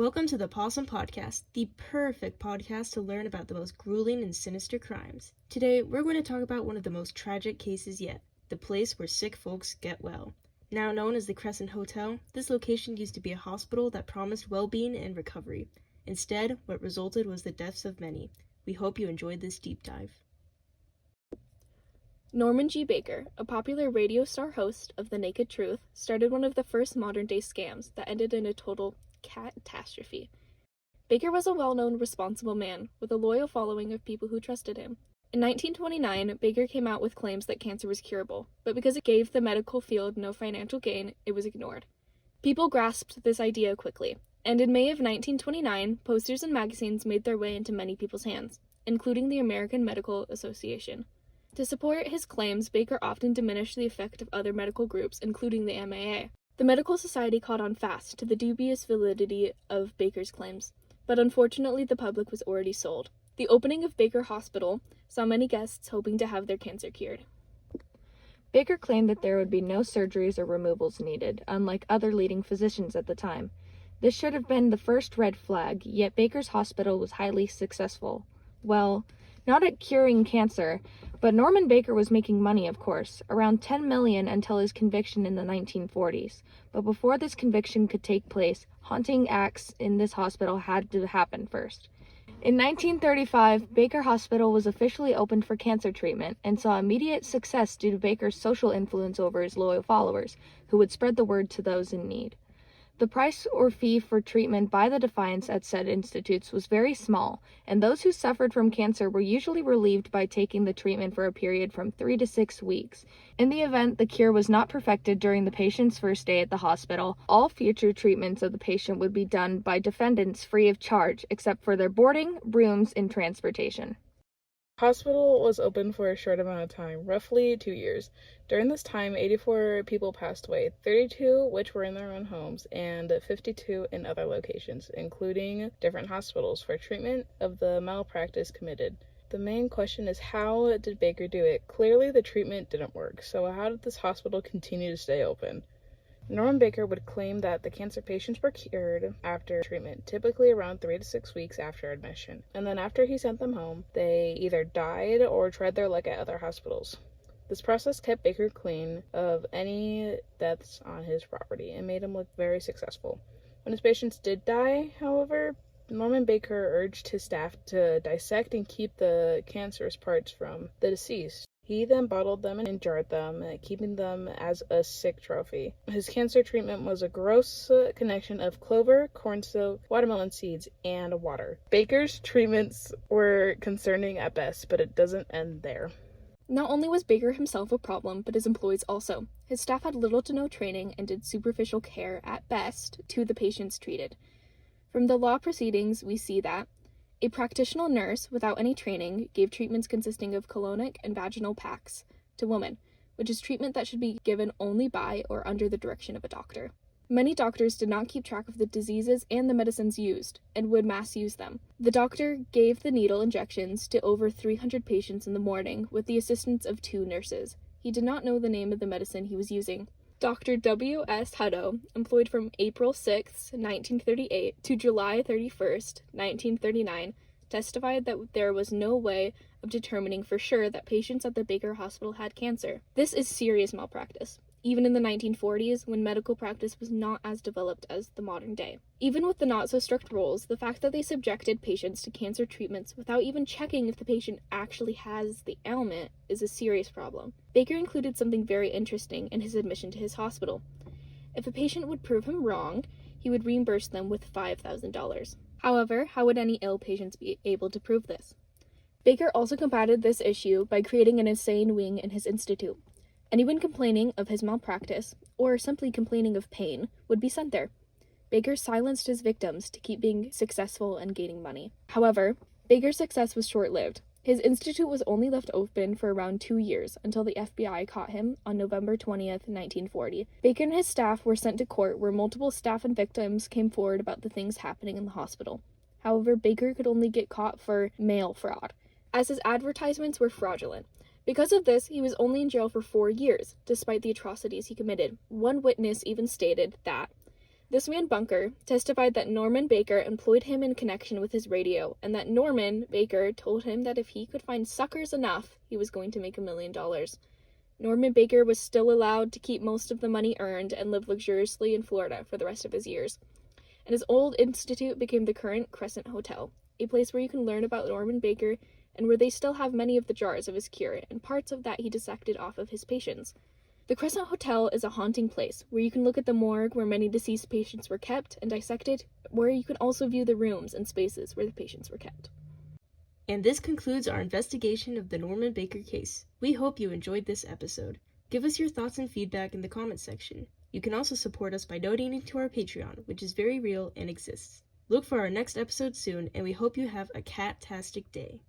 Welcome to the Possum Podcast, the perfect podcast to learn about the most grueling and sinister crimes. Today, we're going to talk about one of the most tragic cases yet, the place where sick folks get well. Now known as the Crescent Hotel, this location used to be a hospital that promised well-being and recovery. Instead, what resulted was the deaths of many. We hope you enjoyed this deep dive. Norman G. Baker, a popular radio star host of The Naked Truth, started one of the first modern-day scams that ended in a total catastrophe. Baker was a well-known, responsible man with a loyal following of people who trusted him. In 1929, Baker came out with claims that cancer was curable, but because it gave the medical field no financial gain, it was ignored. People grasped this idea quickly, and in May of 1929, posters and magazines made their way into many people's hands, including the American Medical Association. To support his claims, Baker often diminished the effect of other medical groups, including the MAA. The medical society caught on fast to the dubious validity of Baker's claims, but unfortunately the public was already sold. The opening of Baker Hospital saw many guests hoping to have their cancer cured. Baker claimed that there would be no surgeries or removals needed, unlike other leading physicians at the time. This should have been the first red flag, yet Baker's hospital was highly successful. Well, not at curing cancer, but Norman Baker was making money, of course, around $10 million until his conviction in the 1940s. But before this conviction could take place, haunting acts in this hospital had to happen first. In 1935, Baker Hospital was officially opened for cancer treatment and saw immediate success due to Baker's social influence over his loyal followers, who would spread the word to those in need. The price or fee for treatment by the Defiance at said institutes was very small, and those who suffered from cancer were usually relieved by taking the treatment for a period from 3 to 6 weeks. In the event the cure was not perfected during the patient's first day at the hospital, all future treatments of the patient would be done by defendants free of charge, except for their boarding, rooms, and transportation. Hospital was open for a short amount of time, roughly 2 years. During this time, 84 people passed away, 32 which were in their own homes, and 52 in other locations, including different hospitals for treatment of the malpractice committed. The main question is, how did Baker do it? Clearly the treatment didn't work, so how did this hospital continue to stay open? Norman Baker would claim that the cancer patients were cured after treatment, typically around 3 to 6 weeks after admission. And then after he sent them home, they either died or tried their luck at other hospitals. This process kept Baker clean of any deaths on his property and made him look very successful. When his patients did die, however, Norman Baker urged his staff to dissect and keep the cancerous parts from the deceased. He then bottled them and jarred them, keeping them as a sick trophy. His cancer treatment was a gross connection of clover, cornstalk, watermelon seeds, and water. Baker's treatments were concerning at best, but it doesn't end there. Not only was Baker himself a problem, but his employees also. His staff had little to no training and did superficial care, at best, to the patients treated. From the law proceedings, we see that a practitioner nurse, without any training, gave treatments consisting of colonic and vaginal packs to women, which is treatment that should be given only by or under the direction of a doctor. Many doctors did not keep track of the diseases and the medicines used, and would mass use them. The doctor gave the needle injections to over 300 patients in the morning with the assistance of 2 nurses. He did not know the name of the medicine he was using. Dr. W.S. Hutto, employed from April 6, 1938 to July 31, 1939, testified that there was no way of determining for sure that patients at the Baker Hospital had cancer. This is serious malpractice, even in the 1940s when medical practice was not as developed as the modern day. Even with the not-so-strict rules, the fact that they subjected patients to cancer treatments without even checking if the patient actually has the ailment is a serious problem. Baker included something very interesting in his admission to his hospital. If a patient would prove him wrong, he would reimburse them with $5,000. However, how would any ill patients be able to prove this? Baker also combated this issue by creating an insane wing in his institute. Anyone complaining of his malpractice, or simply complaining of pain, would be sent there. Baker silenced his victims to keep being successful and gaining money. However, Baker's success was short-lived. His institute was only left open for around 2 years until the FBI caught him on November 20th, 1940. Baker and his staff were sent to court where multiple staff and victims came forward about the things happening in the hospital. However, Baker could only get caught for mail fraud, as his advertisements were fraudulent. Because of this, he was only in jail for 4 years, despite the atrocities he committed. One witness even stated that This man, Bunker, testified that Norman Baker employed him in connection with his radio, and that Norman Baker told him that if he could find suckers enough, he was going to make $1 million. Norman Baker was still allowed to keep most of the money earned and live luxuriously in Florida for the rest of his years. And his old institute became the current Crescent Hotel, a place where you can learn about Norman Baker and where they still have many of the jars of his cure and parts of that he dissected off of his patients. The Crescent Hotel is a haunting place where you can look at the morgue where many deceased patients were kept and dissected, where you can also view the rooms and spaces where the patients were kept. And this concludes our investigation of the Norman Baker case. We hope you enjoyed this episode. Give us your thoughts and feedback in the comments section. You can also support us by donating to our Patreon, which is very real and exists. Look for our next episode soon, and we hope you have a cat-tastic day.